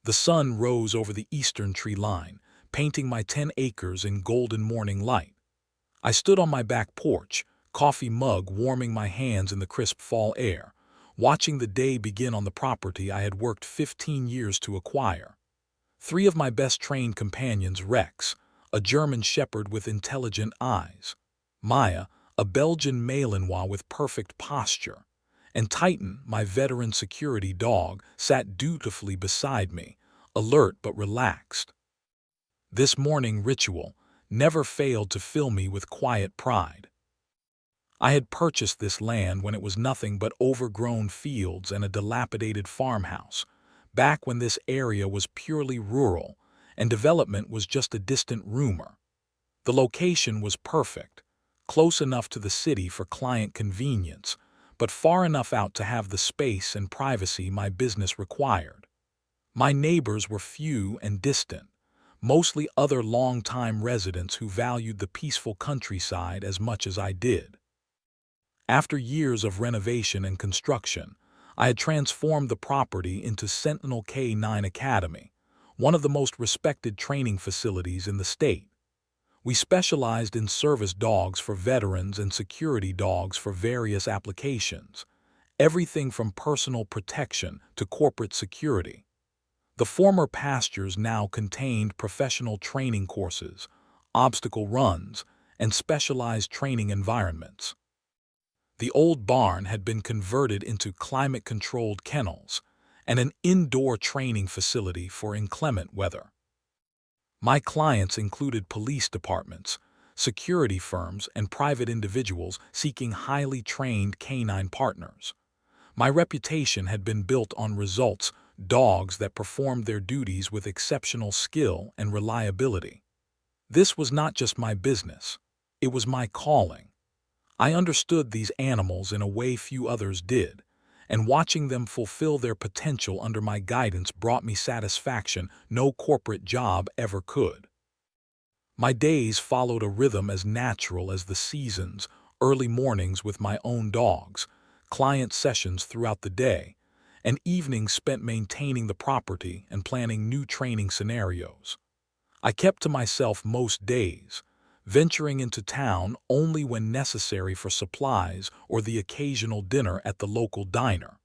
The sun rose over the eastern tree line, painting my 10 acres in golden morning light. I stood on my back porch, coffee mug warming my hands in the crisp fall air, watching the day begin on the property I had worked 15 years to acquire. Three of my best trained companions, Rex, a German shepherd with intelligent eyes, Maya, a Belgian Malinois with perfect posture, and Titan, my veteran security dog, sat dutifully beside me, alert but relaxed. This morning ritual never failed to fill me with quiet pride. I had purchased this land when it was nothing but overgrown fields and a dilapidated farmhouse, back when this area was purely rural and development was just a distant rumor. The location was perfect, close enough to the city for client convenience, but far enough out to have the space and privacy my business required. My neighbors were few and distant, mostly other long-time residents who valued the peaceful countryside as much as I did. After years of renovation and construction, I had transformed the property into Sentinel K-9 Academy, one of the most respected training facilities in the state. We specialized in service dogs for veterans and security dogs for various applications, everything from personal protection to corporate security. The former pastures now contained professional training courses, obstacle runs, and specialized training environments. The old barn had been converted into climate-controlled kennels and an indoor training facility for inclement weather. My clients included police departments, security firms, and private individuals seeking highly trained canine partners. My reputation had been built on results, dogs that performed their duties with exceptional skill and reliability. This was not just my business, it was my calling. I understood these animals in a way few others did, and watching them fulfill their potential under my guidance brought me satisfaction no corporate job ever could. My days followed a rhythm as natural as the seasons, early mornings with my own dogs, client sessions throughout the day, and evenings spent maintaining the property and planning new training scenarios. I kept to myself most days, venturing into town only when necessary for supplies or the occasional dinner at the local diner.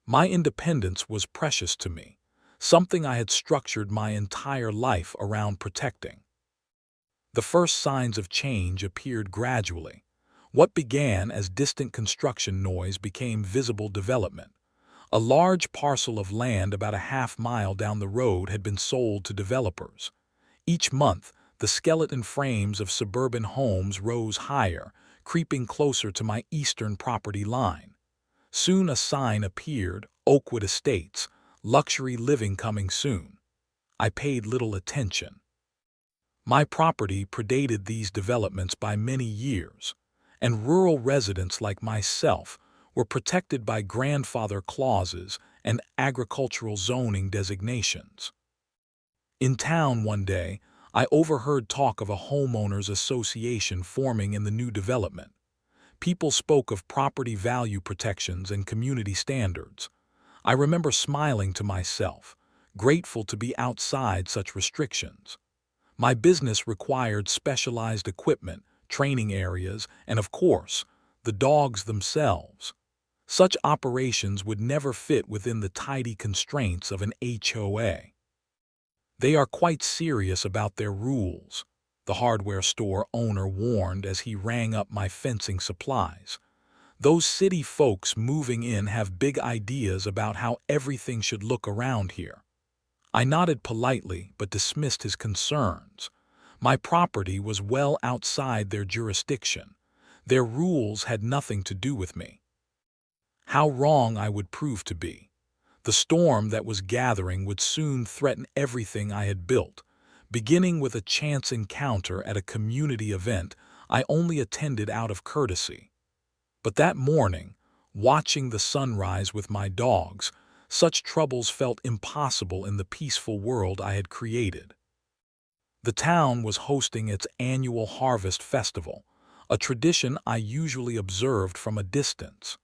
My independence was precious to me, something I had structured my entire life around protecting. The first signs of change appeared gradually. What began as distant construction noise became visible development. A large parcel of land about a half-mile down the road had been sold to developers. Each month, the skeleton frames of suburban homes rose higher, creeping closer to my eastern property line. Soon a sign appeared, Oakwood Estates, luxury living coming soon. I paid little attention. My property predated these developments by many years, and rural residents like myself were protected by grandfather clauses and agricultural zoning designations. In town one day, I overheard talk of a homeowners association forming in the new development. People spoke of property value protections and community standards. I remember smiling to myself, grateful to be outside such restrictions. My business required specialized equipment, training areas, and of course, the dogs themselves. Such operations would never fit within the tidy constraints of an HOA. They are quite serious about their rules, the hardware store owner warned as he rang up my fencing supplies. Those city folks moving in have big ideas about how everything should look around here. I nodded politely but dismissed his concerns. My property was well outside their jurisdiction. Their rules had nothing to do with me. How wrong I would prove to be. The storm that was gathering would soon threaten everything I had built. Beginning with a chance encounter at a community event I only attended out of courtesy. But that morning, watching the sunrise with my dogs, such troubles felt impossible in the peaceful world I had created. The town was hosting its annual harvest festival, a tradition I usually observed from a distance.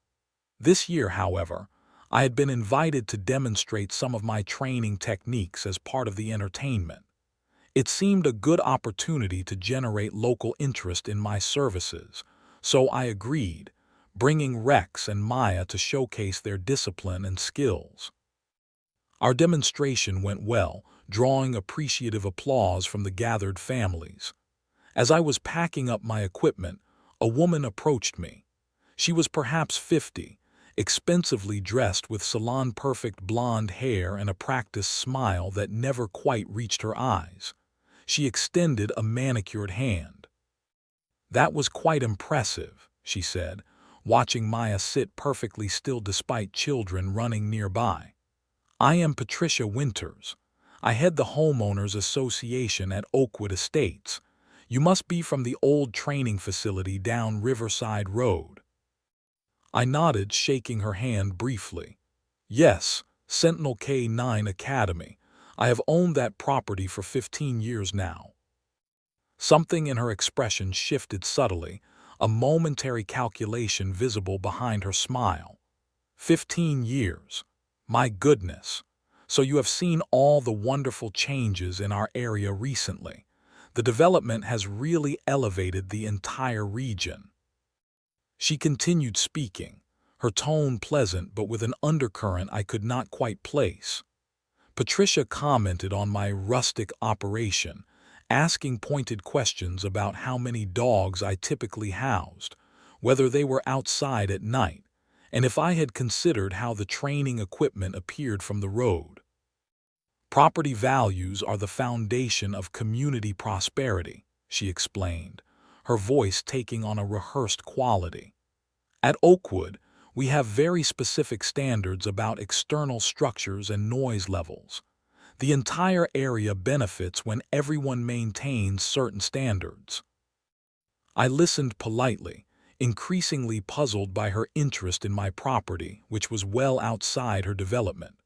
This year, however, I had been invited to demonstrate some of my training techniques as part of the entertainment. It seemed a good opportunity to generate local interest in my services, so I agreed, bringing Rex and Maya to showcase their discipline and skills. Our demonstration went well, drawing appreciative applause from the gathered families. As I was packing up my equipment, a woman approached me. She was perhaps 50, expensively dressed with salon-perfect blonde hair and a practiced smile that never quite reached her eyes. She extended a manicured hand. "That was quite impressive," she said, watching Maya sit perfectly still despite children running nearby. "I am Patricia Winters. I head the Homeowners Association at Oakwood Estates. You must be from the old training facility down Riverside Road." I nodded, shaking her hand briefly. "Yes, Sentinel K-9 Academy. I have owned that property for 15 years now." Something in her expression shifted subtly, a momentary calculation visible behind her smile. 15 years. My goodness. So you have seen all the wonderful changes in our area recently. The development has really elevated the entire region. She continued speaking, her tone pleasant but with an undercurrent I could not quite place. Patricia commented on my rustic operation, asking pointed questions about how many dogs I typically housed, whether they were outside at night, and if I had considered how the training equipment appeared from the road. "Property values are the foundation of community prosperity," she explained, her voice taking on a rehearsed quality. "At Oakwood, we have very specific standards about external structures and noise levels. The entire area benefits when everyone maintains certain standards." I listened politely, increasingly puzzled by her interest in my property, which was well outside her development.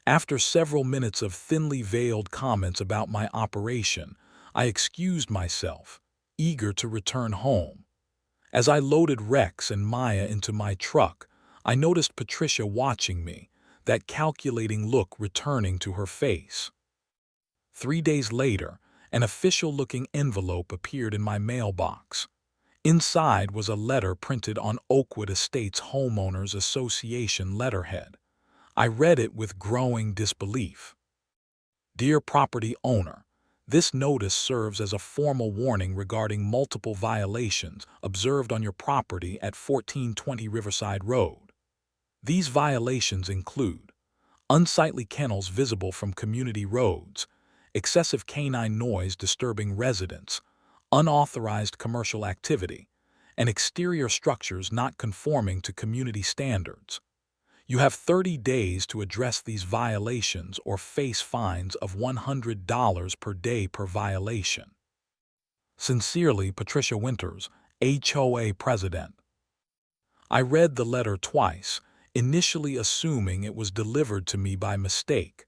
After several minutes of thinly veiled comments about my operation, I excused myself, eager to return home. As I loaded Rex and Maya into my truck, I noticed Patricia watching me, that calculating look returning to her face. 3 days later, an official-looking envelope appeared in my mailbox. Inside was a letter printed on Oakwood Estates Homeowners Association letterhead. I read it with growing disbelief. "Dear property owner, this notice serves as a formal warning regarding multiple violations observed on your property at 1420 Riverside Road. These violations include unsightly kennels visible from community roads, excessive canine noise disturbing residents, unauthorized commercial activity, and exterior structures not conforming to community standards. You have 30 days to address these violations or face fines of $100 per day per violation. Sincerely, Patricia Winters, HOA President." I read the letter twice, initially assuming it was delivered to me by mistake.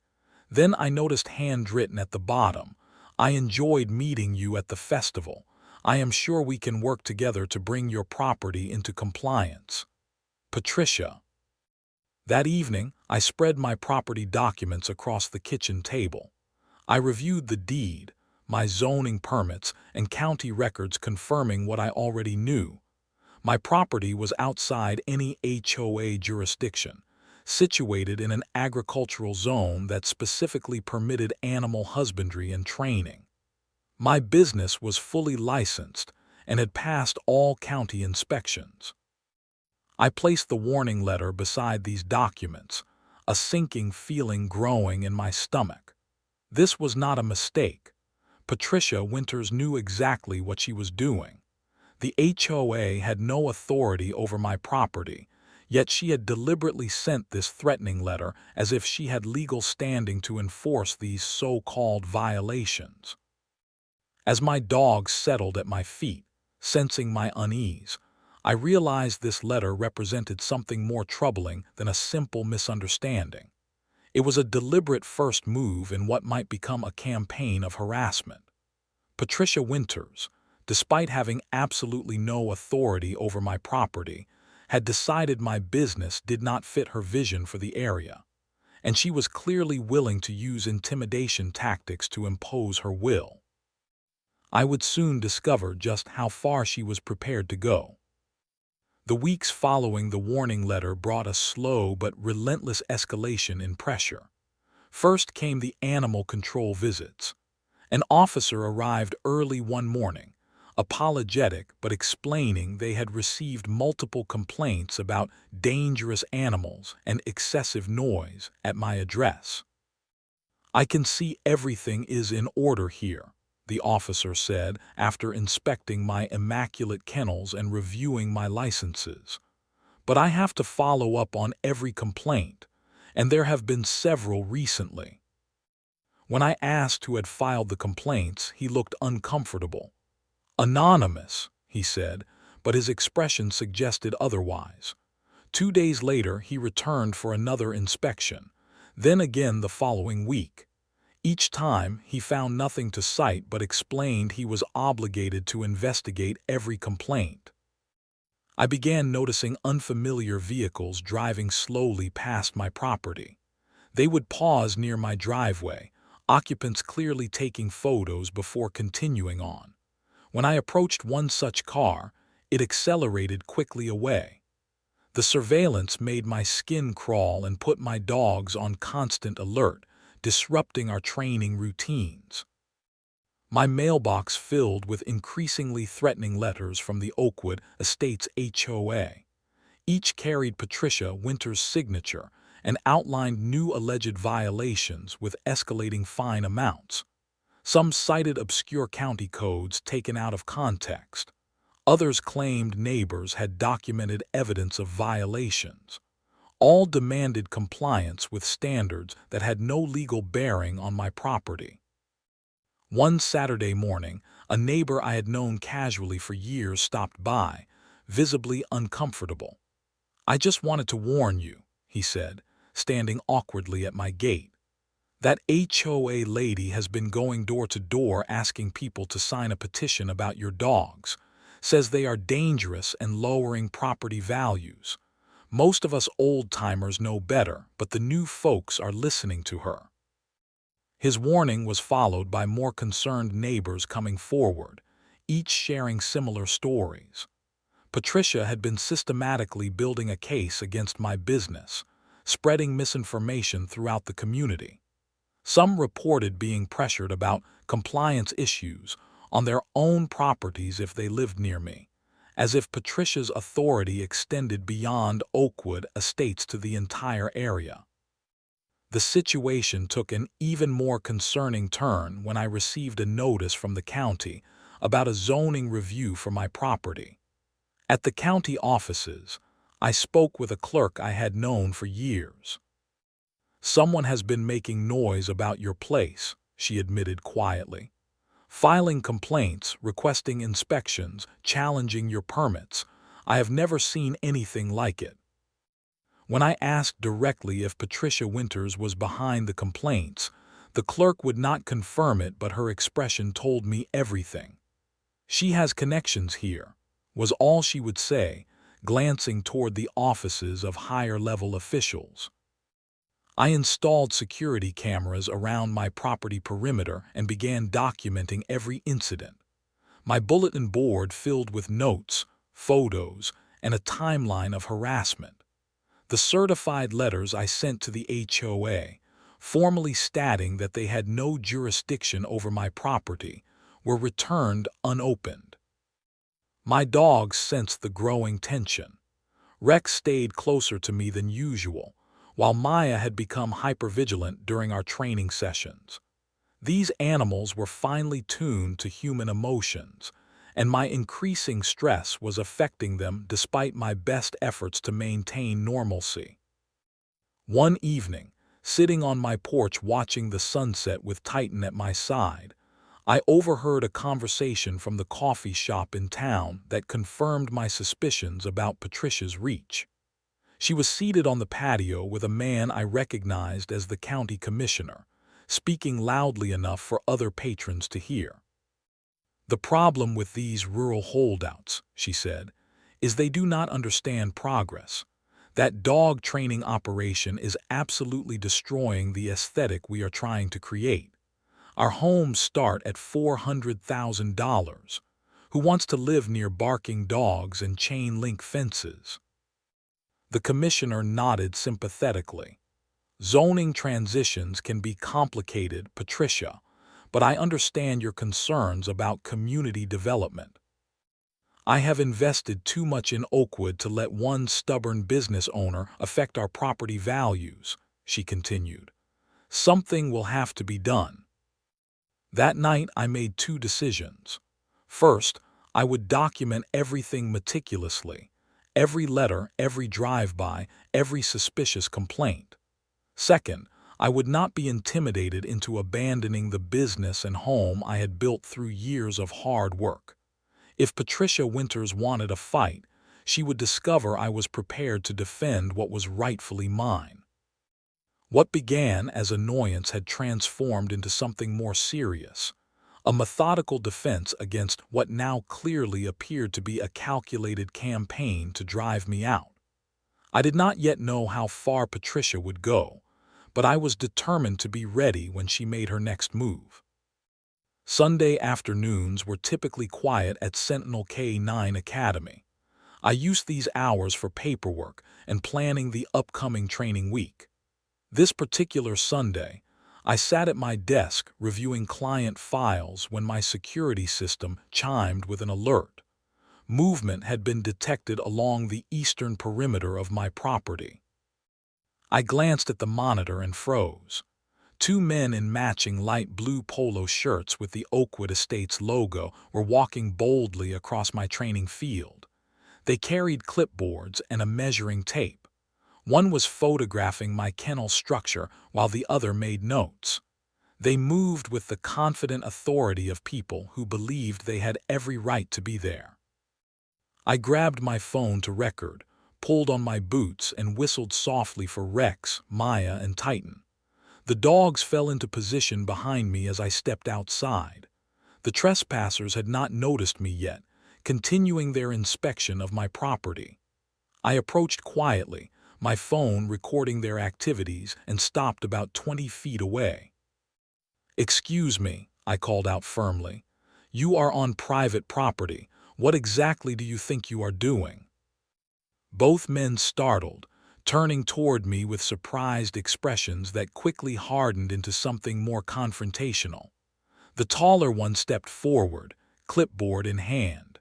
Then I noticed handwritten at the bottom, "I enjoyed meeting you at the festival. I am sure we can work together to bring your property into compliance. Patricia." That evening, I spread my property documents across the kitchen table. I reviewed the deed, my zoning permits, and county records confirming what I already knew. My property was outside any HOA jurisdiction, situated in an agricultural zone that specifically permitted animal husbandry and training. My business was fully licensed and had passed all county inspections. I placed the warning letter beside these documents, a sinking feeling growing in my stomach. This was not a mistake. Patricia Winters knew exactly what she was doing. The HOA had no authority over my property, yet she had deliberately sent this threatening letter as if she had legal standing to enforce these so-called violations. As my dog settled at my feet, sensing my unease, I realized this letter represented something more troubling than a simple misunderstanding. It was a deliberate first move in what might become a campaign of harassment. Patricia Winters, despite having absolutely no authority over my property, had decided my business did not fit her vision for the area, and she was clearly willing to use intimidation tactics to impose her will. I would soon discover just how far she was prepared to go. The weeks following the warning letter brought a slow but relentless escalation in pressure. First came the animal control visits. An officer arrived early one morning, apologetic but explaining they had received multiple complaints about dangerous animals and excessive noise at my address. "I can see everything is in order here," the officer said after inspecting my immaculate kennels and reviewing my licenses. "But I have to follow up on every complaint, and there have been several recently." When I asked who had filed the complaints, he looked uncomfortable. "Anonymous," he said, but his expression suggested otherwise. 2 days later, he returned for another inspection, then again the following week. Each time, he found nothing to cite but explained he was obligated to investigate every complaint. I began noticing unfamiliar vehicles driving slowly past my property. They would pause near my driveway, occupants clearly taking photos before continuing on. When I approached one such car, it accelerated quickly away. The surveillance made my skin crawl and put my dogs on constant alert, disrupting our training routines. My mailbox filled with increasingly threatening letters from the Oakwood Estates HOA. Each carried Patricia Winter's signature and outlined new alleged violations with escalating fine amounts. Some cited obscure county codes taken out of context. Others claimed neighbors had documented evidence of violations. All demanded compliance with standards that had no legal bearing on my property. One Saturday morning, a neighbor I had known casually for years stopped by, visibly uncomfortable. "I just wanted to warn you," he said, standing awkwardly at my gate. "That HOA lady has been going door to door asking people to sign a petition about your dogs. Says they are dangerous and lowering property values. Most of us old-timers know better, but the new folks are listening to her." His warning was followed by more concerned neighbors coming forward, each sharing similar stories. Patricia had been systematically building a case against my business, spreading misinformation throughout the community. Some reported being pressured about compliance issues on their own properties if they lived near me, as if Patricia's authority extended beyond Oakwood Estates to the entire area. The situation took an even more concerning turn when I received a notice from the county about a zoning review for my property. At the county offices, I spoke with a clerk I had known for years. "Someone has been making noise about your place," she admitted quietly. "Filing complaints, requesting inspections, challenging your permits. I have never seen anything like it." When I asked directly if Patricia Winters was behind the complaints, the clerk would not confirm it, but her expression told me everything. "She has connections here," was all she would say, glancing toward the offices of higher-level officials. I installed security cameras around my property perimeter and began documenting every incident. My bulletin board filled with notes, photos, and a timeline of harassment. The certified letters I sent to the HOA, formally stating that they had no jurisdiction over my property, were returned unopened. My dogs sensed the growing tension. Rex stayed closer to me than usual, while Maya had become hypervigilant during our training sessions. These animals were finely tuned to human emotions, and my increasing stress was affecting them despite my best efforts to maintain normalcy. One evening, sitting on my porch watching the sunset with Titan at my side, I overheard a conversation from the coffee shop in town that confirmed my suspicions about Patricia's reach. She was seated on the patio with a man I recognized as the county commissioner, speaking loudly enough for other patrons to hear. "The problem with these rural holdouts," she said, is they do not understand progress. That dog training operation is absolutely destroying the aesthetic we are trying to create. Our homes start at $400,000. Who wants to live near barking dogs and chain-link fences? The commissioner nodded sympathetically. Zoning transitions can be complicated, Patricia, but I understand your concerns about community development. I have invested too much in Oakwood to let one stubborn business owner affect our property values, she continued. Something will have to be done. That night I made two decisions. First, I would document everything meticulously, every letter, every drive-by, every suspicious complaint. Second, I would not be intimidated into abandoning the business and home I had built through years of hard work. If Patricia Winters wanted a fight, she would discover I was prepared to defend what was rightfully mine. What began as annoyance had transformed into something more serious, a methodical defense against what now clearly appeared to be a calculated campaign to drive me out. I did not yet know how far Patricia would go, but I was determined to be ready when she made her next move. Sunday afternoons were typically quiet at Sentinel K-9 Academy. I used these hours for paperwork and planning the upcoming training week. This particular Sunday, I sat at my desk reviewing client files when my security system chimed with an alert. Movement had been detected along the eastern perimeter of my property. I glanced at the monitor and froze. Two men in matching light blue polo shirts with the Oakwood Estates logo were walking boldly across my training field. They carried clipboards and a measuring tape. One was photographing my kennel structure while the other made notes. They moved with the confident authority of people who believed they had every right to be there. I grabbed my phone to record, pulled on my boots, and whistled softly for Rex, Maya, and Titan. The dogs fell into position behind me as I stepped outside. The trespassers had not noticed me yet, continuing their inspection of my property. I approached quietly, my phone recording their activities, and stopped about 20 feet away. "Excuse me," I called out firmly. "You are on private property. What exactly do you think you are doing?" Both men startled, turning toward me with surprised expressions that quickly hardened into something more confrontational. The taller one stepped forward, clipboard in hand.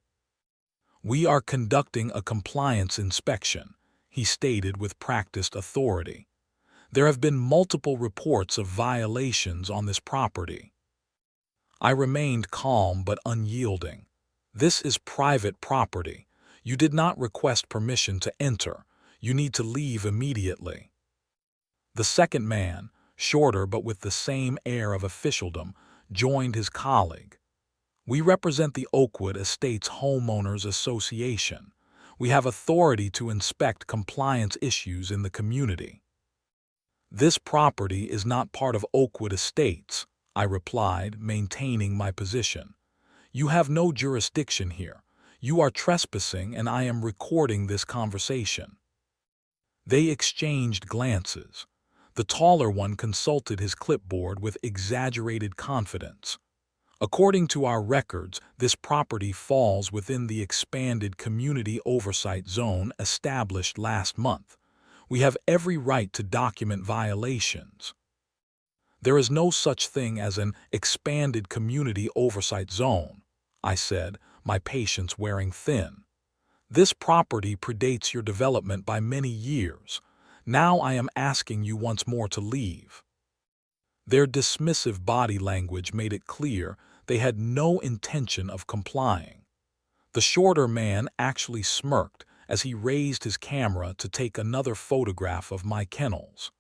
"We are conducting a compliance inspection," he stated with practiced authority. "There have been multiple reports of violations on this property." I remained calm but unyielding. "This is private property. You did not request permission to enter. You need to leave immediately." The second man, shorter but with the same air of officialdom, joined his colleague. "We represent the Oakwood Estates Homeowners Association. We have authority to inspect compliance issues in the community." "This property is not part of Oakwood Estates," I replied, maintaining my position. "You have no jurisdiction here. You are trespassing, and I am recording this conversation." They exchanged glances. The taller one consulted his clipboard with exaggerated confidence. "According to our records, this property falls within the expanded community oversight zone established last month. We have every right to document violations." "There is no such thing as an expanded community oversight zone," I said, my patience wearing thin. "This property predates your development by many years. Now I am asking you once more to leave." Their dismissive body language made it clear they had no intention of complying. The shorter man actually smirked as he raised his camera to take another photograph of my kennels.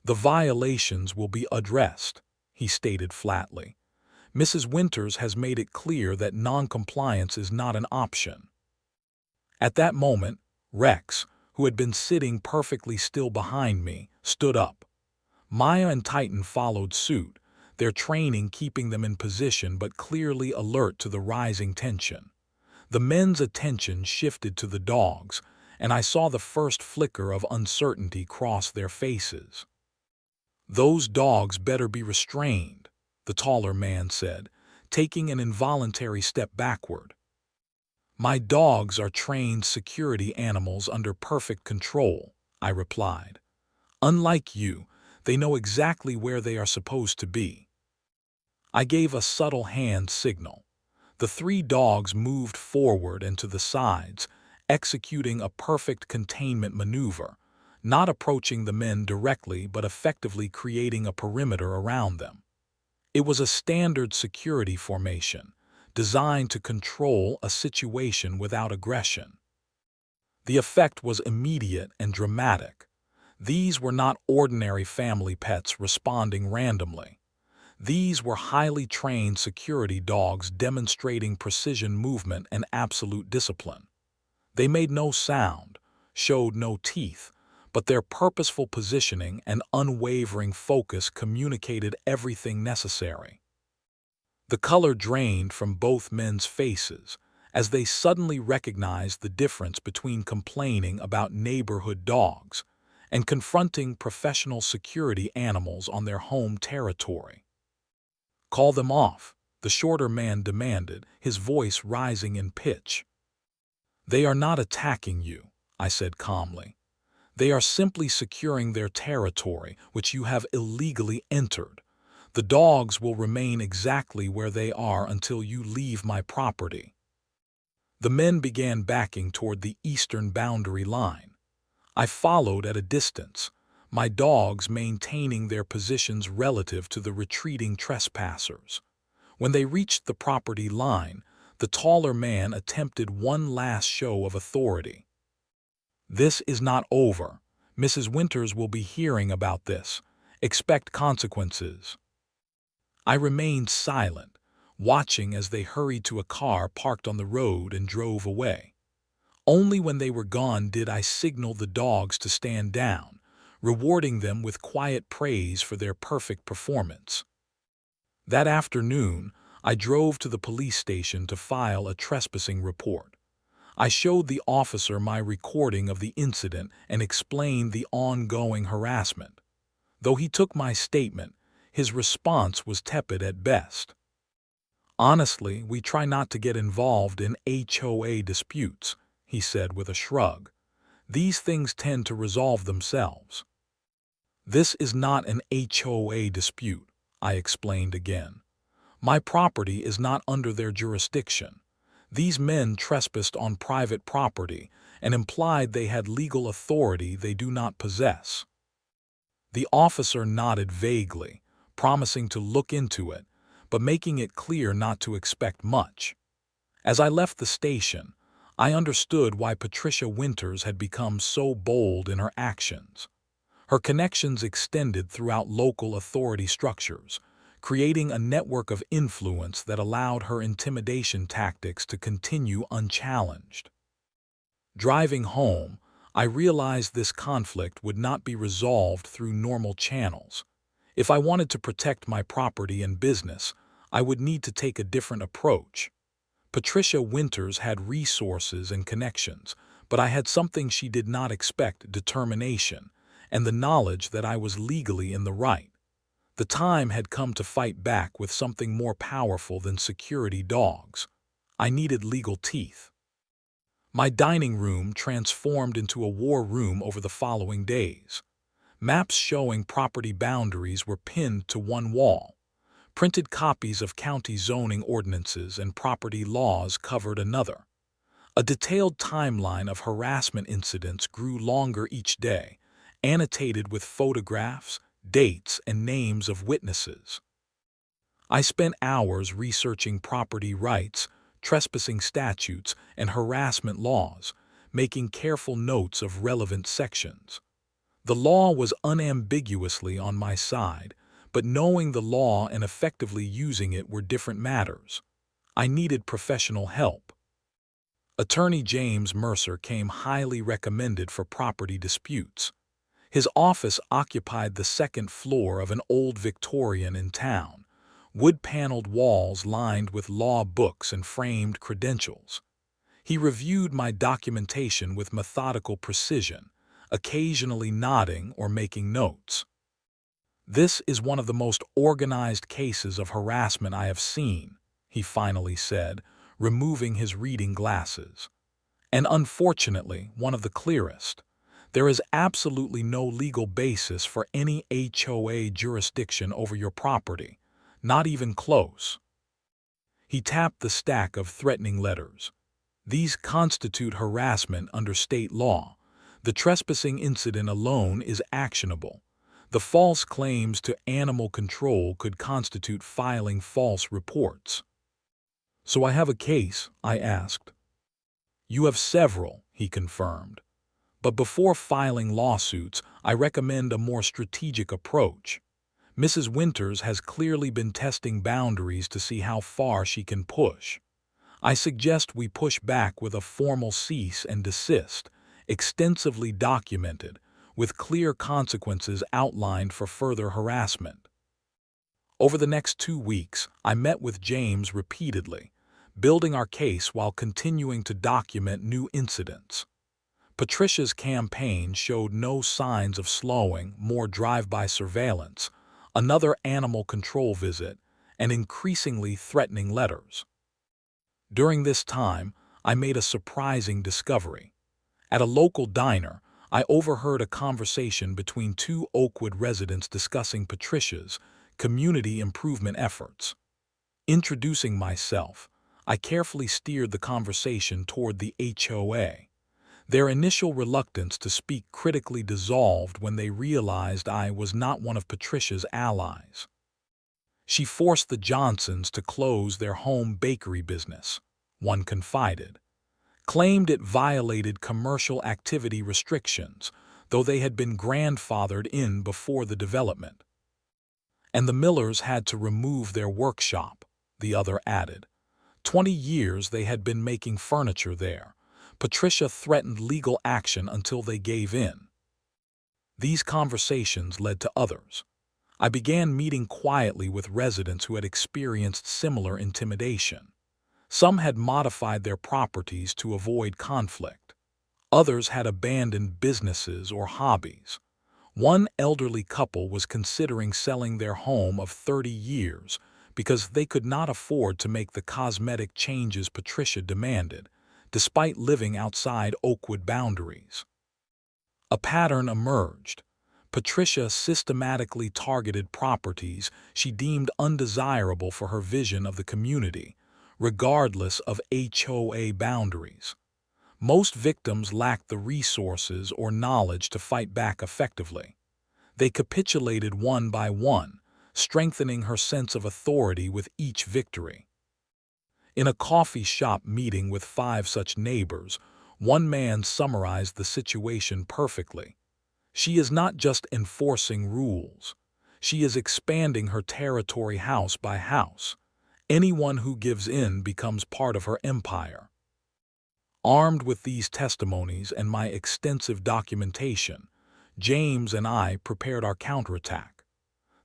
"The violations will be addressed," he stated flatly. "Mrs. Winters has made it clear that non-compliance is not an option." At that moment, Rex, who had been sitting perfectly still behind me, stood up. Maya and Titan followed suit, their training keeping them in position but clearly alert to the rising tension. The men's attention shifted to the dogs, and I saw the first flicker of uncertainty cross their faces. "Those dogs better be restrained," the taller man said, taking an involuntary step backward. "My dogs are trained security animals under perfect control," I replied. "Unlike you, they know exactly where they are supposed to be." I gave a subtle hand signal. The three dogs moved forward and to the sides, executing a perfect containment maneuver, not approaching the men directly but effectively creating a perimeter around them. It was a standard security formation, designed to control a situation without aggression. The effect was immediate and dramatic. These were not ordinary family pets responding randomly. These were highly trained security dogs demonstrating precision movement and absolute discipline. They made no sound, showed no teeth, but their purposeful positioning and unwavering focus communicated everything necessary. The color drained from both men's faces as they suddenly recognized the difference between complaining about neighborhood dogs and confronting professional security animals on their home territory. "Call them off," the shorter man demanded, his voice rising in pitch. "They are not attacking you," I said calmly. "They are simply securing their territory, which you have illegally entered. The dogs will remain exactly where they are until you leave my property." The men began backing toward the eastern boundary line. I followed at a distance, my dogs maintaining their positions relative to the retreating trespassers. When they reached the property line, the taller man attempted one last show of authority. "This is not over. Mrs. Winters will be hearing about this. Expect consequences." I remained silent, watching as they hurried to a car parked on the road and drove away. Only when they were gone did I signal the dogs to stand down, rewarding them with quiet praise for their perfect performance. That afternoon, I drove to the police station to file a trespassing report. I showed the officer my recording of the incident and explained the ongoing harassment. Though he took my statement, his response was tepid at best. "Honestly, we try not to get involved in HOA disputes," he said with a shrug. "These things tend to resolve themselves." "This is not an HOA dispute," I explained again. "My property is not under their jurisdiction. These men trespassed on private property and implied they had legal authority they do not possess." The officer nodded vaguely, promising to look into it, but making it clear not to expect much. As I left the station, I understood why Patricia Winters had become so bold in her actions. Her connections extended throughout local authority structures, creating a network of influence that allowed her intimidation tactics to continue unchallenged. Driving home, I realized this conflict would not be resolved through normal channels. If I wanted to protect my property and business, I would need to take a different approach. Patricia Winters had resources and connections, but I had something she did not expect: determination, and the knowledge that I was legally in the right. The time had come to fight back with something more powerful than security dogs. I needed legal teeth. My dining room transformed into a war room over the following days. Maps showing property boundaries were pinned to one wall. Printed copies of county zoning ordinances and property laws covered another. A detailed timeline of harassment incidents grew longer each day, annotated with photographs, dates, and names of witnesses. I spent hours researching property rights, trespassing statutes, and harassment laws, making careful notes of relevant sections. The law was unambiguously on my side, but knowing the law and effectively using it were different matters. I needed professional help. Attorney James Mercer came highly recommended for property disputes. His office occupied the second floor of an old Victorian in town, wood-paneled walls lined with law books and framed credentials. He reviewed my documentation with methodical precision, occasionally nodding or making notes. "This is one of the most organized cases of harassment I have seen," he finally said, removing his reading glasses. "And unfortunately, one of the clearest. There is absolutely no legal basis for any HOA jurisdiction over your property, not even close." He tapped the stack of threatening letters. "These constitute harassment under state law. The trespassing incident alone is actionable. The false claims to animal control could constitute filing false reports." "So I have a case?" I asked. "You have several," he confirmed. "But before filing lawsuits, I recommend a more strategic approach. Mrs. Winters has clearly been testing boundaries to see how far she can push. I suggest we push back with a formal cease and desist, extensively documented, with clear consequences outlined for further harassment." Over the next 2 weeks, I met with James repeatedly, building our case while continuing to document new incidents. Patricia's campaign showed no signs of slowing. More drive-by surveillance, another animal control visit, and increasingly threatening letters. During this time, I made a surprising discovery. At a local diner, I overheard a conversation between two Oakwood residents discussing Patricia's community improvement efforts. Introducing myself, I carefully steered the conversation toward the HOA. Their initial reluctance to speak critically dissolved when they realized I was not one of Patricia's allies. "She forced the Johnsons to close their home bakery business," one confided. "Claimed it violated commercial activity restrictions, though they had been grandfathered in before the development. And the Millers had to remove their workshop," the other added. 20 years they had been making furniture there. Patricia threatened legal action until they gave in." These conversations led to others. I began meeting quietly with residents who had experienced similar intimidation. Some had modified their properties to avoid conflict. Others had abandoned businesses or hobbies. One elderly couple was considering selling their home of 30 years because they could not afford to make the cosmetic changes Patricia demanded, despite living outside Oakwood boundaries. A pattern emerged. Patricia systematically targeted properties she deemed undesirable for her vision of the community, regardless of HOA boundaries. Most victims lacked the resources or knowledge to fight back effectively. They capitulated one by one, strengthening her sense of authority with each victory. In a coffee shop meeting with 5 such neighbors, one man summarized the situation perfectly. "She is not just enforcing rules. She is expanding her territory house by house. Anyone who gives in becomes part of her empire." Armed with these testimonies and my extensive documentation, James and I prepared our counterattack.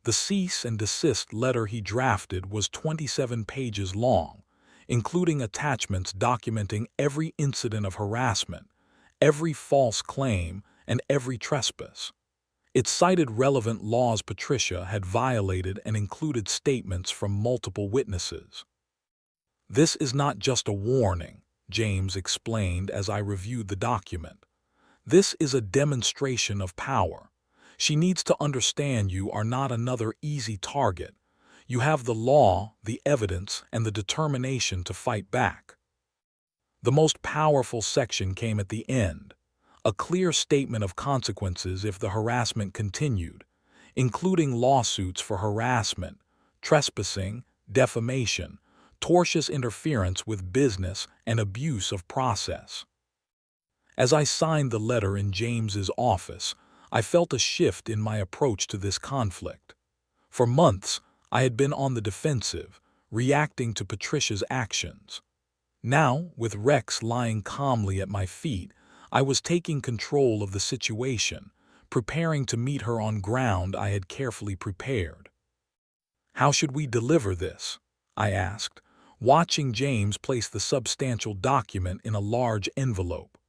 The cease and desist letter he drafted was 27 pages long, including attachments documenting every incident of harassment, every false claim, and every trespass. It cited relevant laws Patricia had violated and included statements from multiple witnesses. "This is not just a warning," James explained as I reviewed the document. "This is a demonstration of power. She needs to understand you are not another easy target. You have the law, the evidence, and the determination to fight back." The most powerful section came at the end, a clear statement of consequences if the harassment continued, including lawsuits for harassment, trespassing, defamation, tortious interference with business, and abuse of process. As I signed the letter in James's office, I felt a shift in my approach to this conflict. For months, I had been on the defensive, reacting to Patricia's actions. Now, with Rex lying calmly at my feet, I was taking control of the situation, preparing to meet her on ground I had carefully prepared. "How should we deliver this?" I asked, watching James place the substantial document in a large envelope.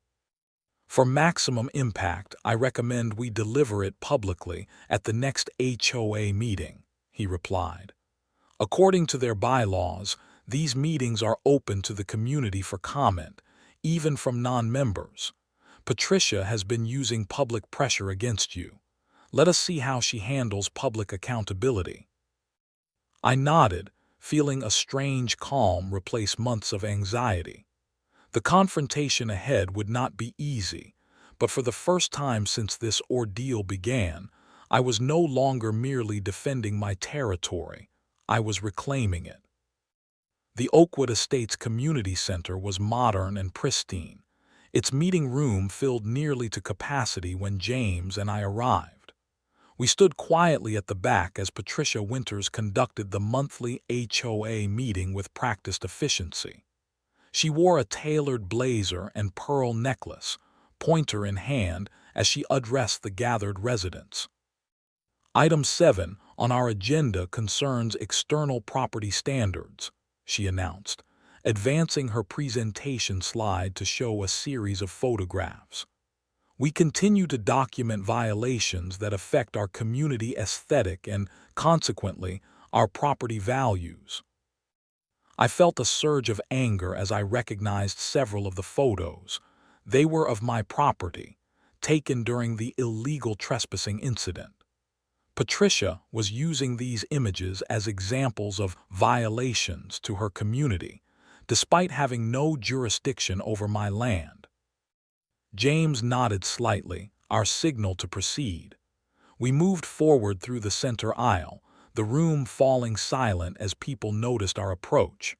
For maximum impact, I recommend we deliver it publicly at the next HOA meeting, he replied. According to their bylaws, these meetings are open to the community for comment, even from non-members. Patricia has been using public pressure against you. Let us see how she handles public accountability. I nodded, feeling a strange calm replace months of anxiety. The confrontation ahead would not be easy, but for the first time since this ordeal began, I was no longer merely defending my territory. I was reclaiming it. The Oakwood Estates Community Center was modern and pristine. Its meeting room filled nearly to capacity when James and I arrived. We stood quietly at the back as Patricia Winters conducted the monthly HOA meeting with practiced efficiency. She wore a tailored blazer and pearl necklace, pointer in hand, as she addressed the gathered residents. Item 7 on our agenda concerns external property standards, she announced, advancing her presentation slide to show a series of photographs. We continue to document violations that affect our community aesthetic and, consequently, our property values. I felt a surge of anger as I recognized several of the photos. They were of my property, taken during the illegal trespassing incident. Patricia was using these images as examples of violations to her community, despite having no jurisdiction over my land. James nodded slightly, our signal to proceed. We moved forward through the center aisle, the room falling silent as people noticed our approach.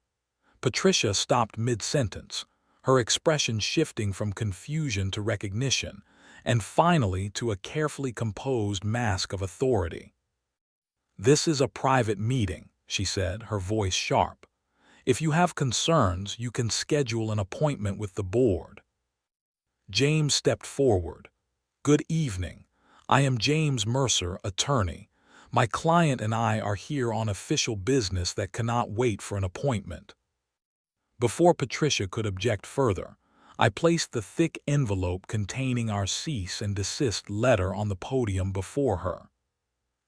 Patricia stopped mid-sentence, her expression shifting from confusion to recognition, and finally to a carefully composed mask of authority. "This is a private meeting," she said, her voice sharp. "If you have concerns, you can schedule an appointment with the board." James stepped forward. "Good evening. I am James Mercer, attorney. My client and I are here on official business that cannot wait for an appointment." Before Patricia could object further, I placed the thick envelope containing our cease and desist letter on the podium before her.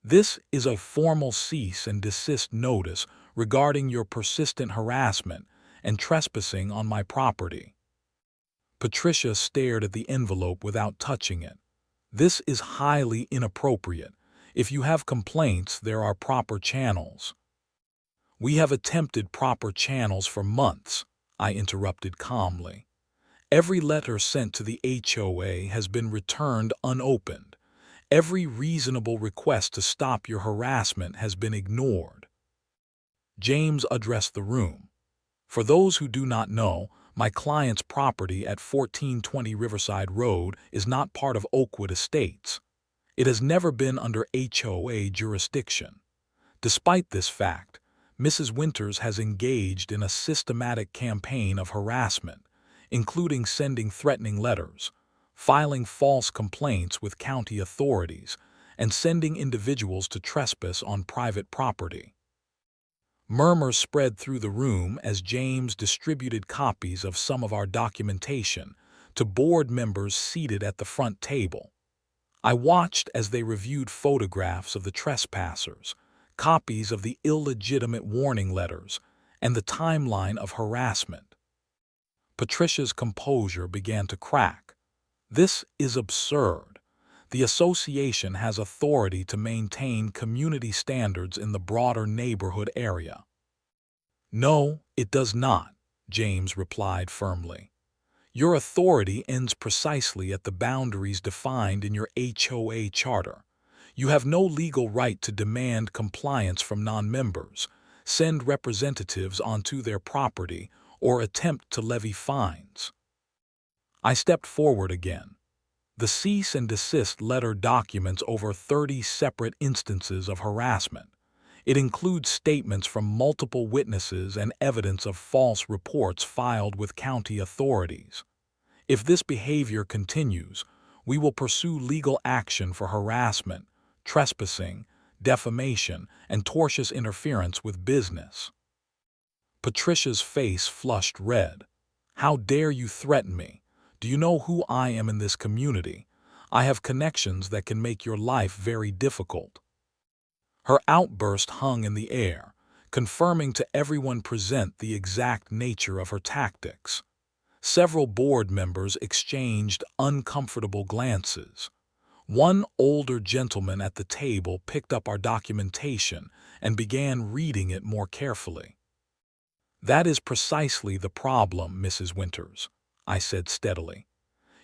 "This is a formal cease and desist notice regarding your persistent harassment and trespassing on my property." Patricia stared at the envelope without touching it. "This is highly inappropriate. If you have complaints, there are proper channels." "We have attempted proper channels for months," I interrupted calmly. "Every letter sent to the HOA has been returned unopened. Every reasonable request to stop your harassment has been ignored." James addressed the room. "For those who do not know, my client's property at 1420 Riverside Road is not part of Oakwood Estates. It has never been under HOA jurisdiction. Despite this fact, Mrs. Winters has engaged in a systematic campaign of harassment, including sending threatening letters, filing false complaints with county authorities, and sending individuals to trespass on private property." Murmurs spread through the room as James distributed copies of some of our documentation to board members seated at the front table. I watched as they reviewed photographs of the trespassers, copies of the illegitimate warning letters, and the timeline of harassment. Patricia's composure began to crack. "This is absurd. The association has authority to maintain community standards in the broader neighborhood area." "No, it does not," James replied firmly. "Your authority ends precisely at the boundaries defined in your HOA charter. You have no legal right to demand compliance from non-members, send representatives onto their property, or attempt to levy fines." I stepped forward again. The cease and desist letter documents over 30 separate instances of harassment. It includes statements from multiple witnesses and evidence of false reports filed with county authorities. If this behavior continues, we will pursue legal action for harassment, trespassing, defamation, and tortious interference with business. Patricia's face flushed red. "How dare you threaten me? Do you know who I am in this community? I have connections that can make your life very difficult." Her outburst hung in the air, confirming to everyone present the exact nature of her tactics. Several board members exchanged uncomfortable glances. One older gentleman at the table picked up our documentation and began reading it more carefully. "That is precisely the problem, Mrs. Winters," I said steadily.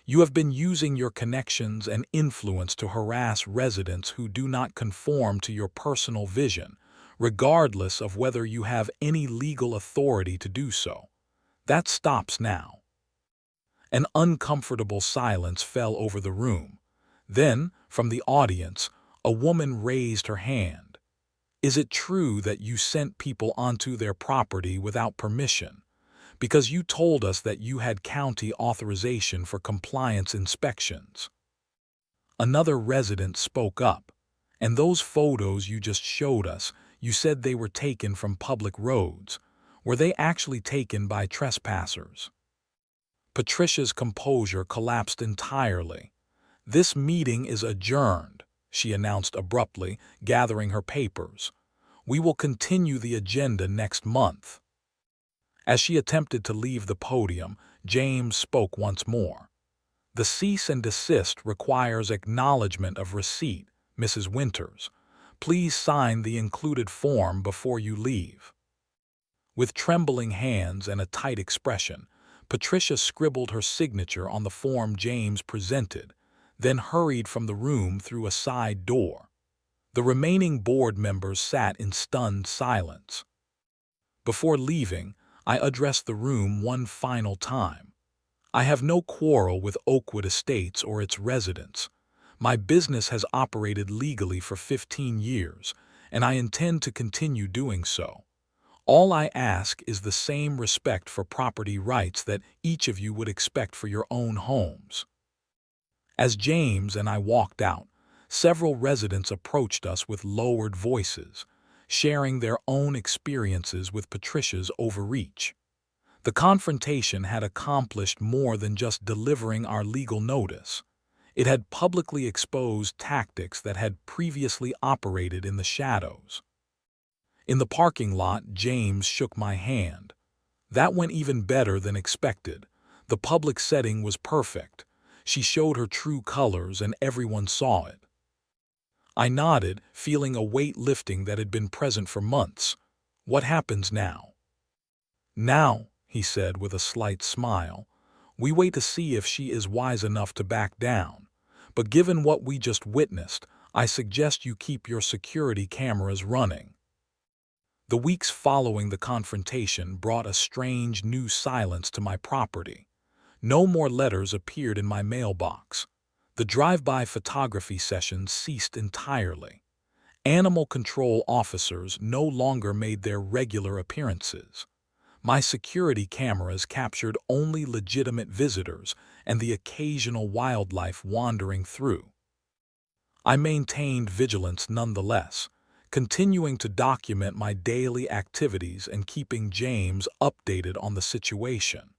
"You have been using your connections and influence to harass residents who do not conform to your personal vision, regardless of whether you have any legal authority to do so. That stops now." An uncomfortable silence fell over the room. Then, from the audience, a woman raised her hand. "Is it true that you sent people onto their property without permission? Because you told us that you had county authorization for compliance inspections." Another resident spoke up. "And those photos you just showed us, you said they were taken from public roads. Were they actually taken by trespassers?" Patricia's composure collapsed entirely. "This meeting is adjourned," she announced abruptly, gathering her papers. "We will continue the agenda next month." As she attempted to leave the podium, James spoke once more. "The cease and desist requires acknowledgement of receipt, Mrs. Winters. Please sign the included form before you leave." With trembling hands and a tight expression, Patricia scribbled her signature on the form James presented, then hurried from the room through a side door. The remaining board members sat in stunned silence. Before leaving, I addressed the room one final time. "I have no quarrel with Oakwood Estates or its residents. My business has operated legally for 15 years, and I intend to continue doing so. All I ask is the same respect for property rights that each of you would expect for your own homes." As James and I walked out, several residents approached us with lowered voices, sharing their own experiences with Patricia's overreach. The confrontation had accomplished more than just delivering our legal notice. It had publicly exposed tactics that had previously operated in the shadows. In the parking lot, James shook my hand. "That went even better than expected. The public setting was perfect. She showed her true colors and everyone saw it." I nodded, feeling a weight lifting that had been present for months. "What happens now?" "Now," he said with a slight smile, "we wait to see if she is wise enough to back down. But given what we just witnessed, I suggest you keep your security cameras running." The weeks following the confrontation brought a strange new silence to my property. No more letters appeared in my mailbox. The drive-by photography sessions ceased entirely. Animal control officers no longer made their regular appearances. My security cameras captured only legitimate visitors and the occasional wildlife wandering through. I maintained vigilance nonetheless, continuing to document my daily activities and keeping James updated on the situation.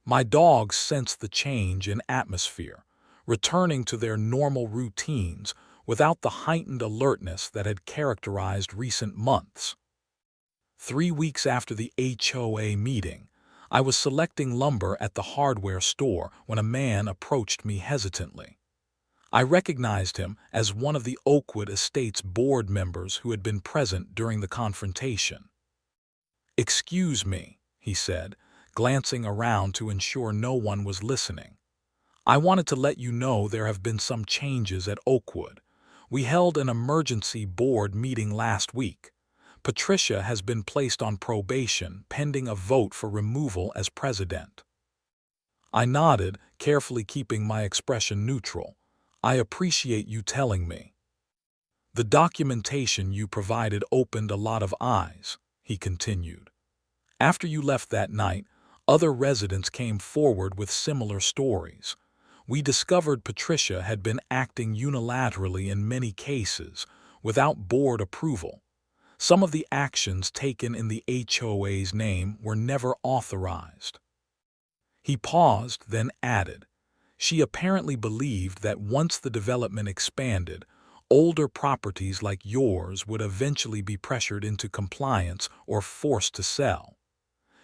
My dogs sensed the change in atmosphere, returning to their normal routines without the heightened alertness that had characterized recent months. 3 weeks after the HOA meeting, I was selecting lumber at the hardware store when a man approached me hesitantly. I recognized him as one of the Oakwood Estates board members who had been present during the confrontation. "Excuse me," he said, glancing around to ensure no one was listening. "I wanted to let you know there have been some changes at Oakwood. We held an emergency board meeting last week. Patricia has been placed on probation pending a vote for removal as president." I nodded, carefully keeping my expression neutral. "I appreciate you telling me." "The documentation you provided opened a lot of eyes," he continued. "After you left that night, other residents came forward with similar stories. We discovered Patricia had been acting unilaterally in many cases, without board approval. Some of the actions taken in the HOA's name were never authorized. He paused, then added, "She apparently believed that once the development expanded, older properties like yours would eventually be pressured into compliance or forced to sell.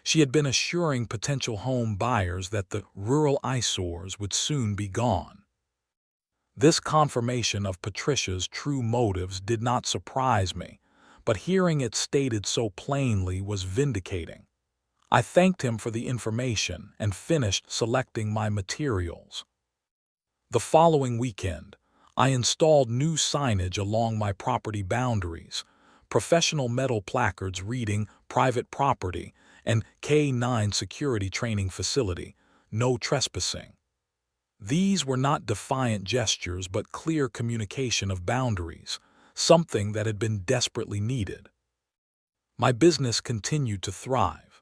She had been assuring potential home buyers that the rural eyesores would soon be gone." This confirmation of Patricia's true motives did not surprise me, but hearing it stated so plainly was vindicating. I thanked him for the information and finished selecting my materials. The following weekend, I installed new signage along my property boundaries, professional metal placards reading "Private Property" and K-9 Security Training Facility, "No Trespassing." These were not defiant gestures but clear communication of boundaries, something that had been desperately needed. My business continued to thrive.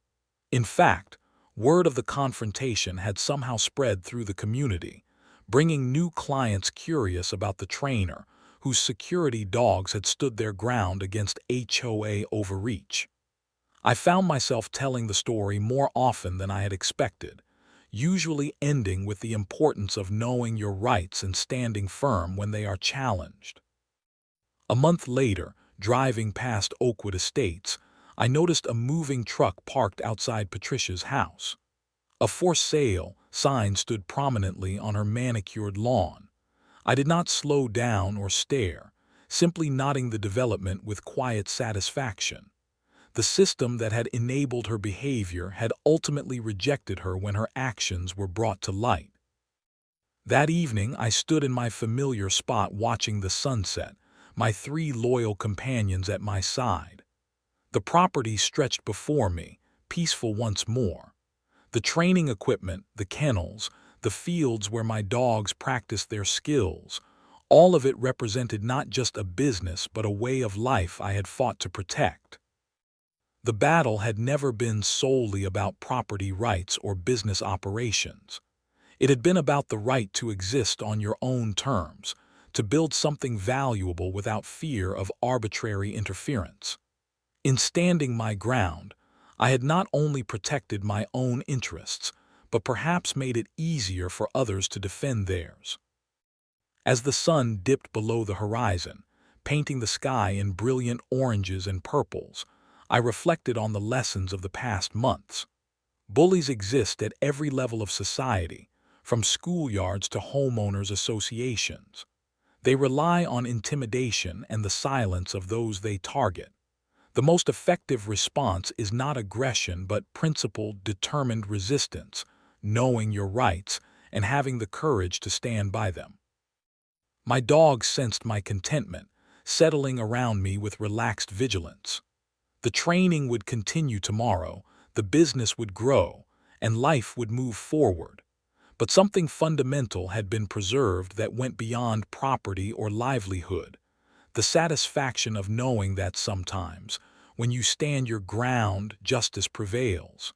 In fact, word of the confrontation had somehow spread through the community, bringing new clients curious about the trainer whose security dogs had stood their ground against HOA overreach. I found myself telling the story more often than I had expected, usually ending with the importance of knowing your rights and standing firm when they are challenged. A month later, driving past Oakwood Estates, I noticed a moving truck parked outside Patricia's house. A "For Sale" sign stood prominently on her manicured lawn. I did not slow down or stare, simply nodding the development with quiet satisfaction. The system that had enabled her behavior had ultimately rejected her when her actions were brought to light. That evening, I stood in my familiar spot watching the sunset, my 3 loyal companions at my side. The property stretched before me, peaceful once more. The training equipment, the kennels, the fields where my dogs practiced their skills, all of it represented not just a business but a way of life I had fought to protect. The battle had never been solely about property rights or business operations. It had been about the right to exist on your own terms, to build something valuable without fear of arbitrary interference. In standing my ground, I had not only protected my own interests, but perhaps made it easier for others to defend theirs. As the sun dipped below the horizon, painting the sky in brilliant oranges and purples, I reflected on the lessons of the past months. Bullies exist at every level of society, from schoolyards to homeowners associations. They rely on intimidation and the silence of those they target. The most effective response is not aggression but principled, determined resistance, knowing your rights and having the courage to stand by them. My dogs sensed my contentment, settling around me with relaxed vigilance. The training would continue tomorrow, the business would grow, and life would move forward. But something fundamental had been preserved that went beyond property or livelihood. The satisfaction of knowing that sometimes, when you stand your ground, justice prevails.